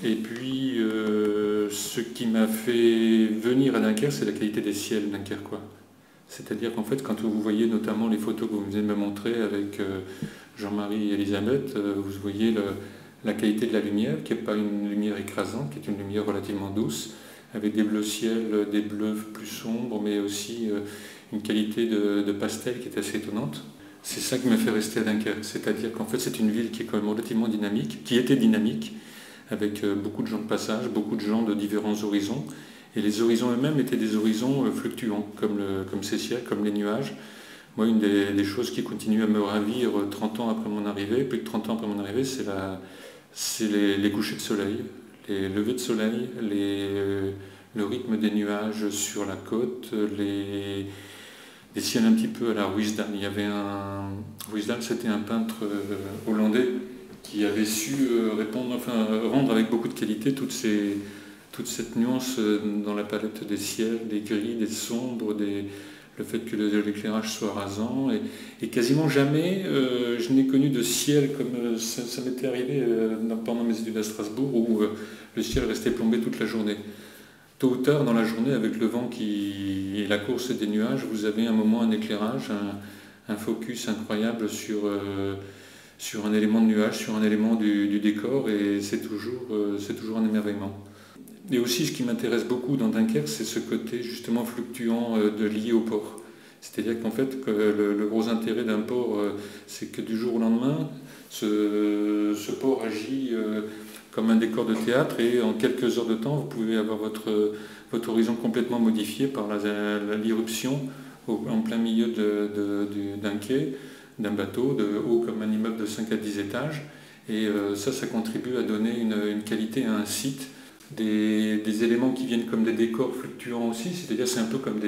Et puis, ce qui m'a fait venir à Dunkerque, c'est la qualité des ciels dunkerquois. C'est-à-dire qu'en fait, quand vous voyez notamment les photos que vous venez de me montrer avec Jean-Marie et Elisabeth, vous voyez la qualité de la lumière, qui n'est pas une lumière écrasante, qui est une lumière relativement douce, avec des bleus ciel, des bleus plus sombres, mais aussi une qualité de pastel qui est assez étonnante. C'est ça qui m'a fait rester à Dunkerque. C'est-à-dire qu'en fait, c'est une ville qui est quand même relativement dynamique, qui était dynamique, avec beaucoup de gens de passage, beaucoup de gens de différents horizons. Et les horizons eux-mêmes étaient des horizons fluctuants, comme ces ciels, comme les nuages. Moi, une des choses qui continue à me ravir 30 ans après mon arrivée, plus de 30 ans après mon arrivée, c'est les couchers de soleil, les levées de soleil, le rythme des nuages sur la côte, des ciels un petit peu à la Ruysdael. Ruysdael, c'était un peintre hollandais qui avait su rendre avec beaucoup de qualité toute cette nuance dans la palette des ciels, des gris, des sombres, le fait que l'éclairage soit rasant. Et quasiment jamais je n'ai connu de ciel comme ça m'était arrivé pendant mes études à Strasbourg, où le ciel restait plombé toute la journée. Tôt ou tard dans la journée, avec le vent et la course des nuages, vous avez un moment, un éclairage, un focus incroyable sur un élément de nuage, sur un élément du décor, et c'est toujours un émerveillement. Et aussi, ce qui m'intéresse beaucoup dans Dunkerque, c'est ce côté justement fluctuant lié au port. C'est-à-dire qu'en fait, le gros intérêt d'un port, c'est que du jour au lendemain, ce port agit comme un décor de théâtre, et en quelques heures de temps, vous pouvez avoir votre horizon complètement modifié par l'irruption en plein milieu d'un quai, d'un bateau, haut comme un immeuble de 5 à 10 étages. Et ça contribue à donner une qualité à un site, des éléments qui viennent comme des décors fluctuants aussi, c'est-à-dire c'est un peu comme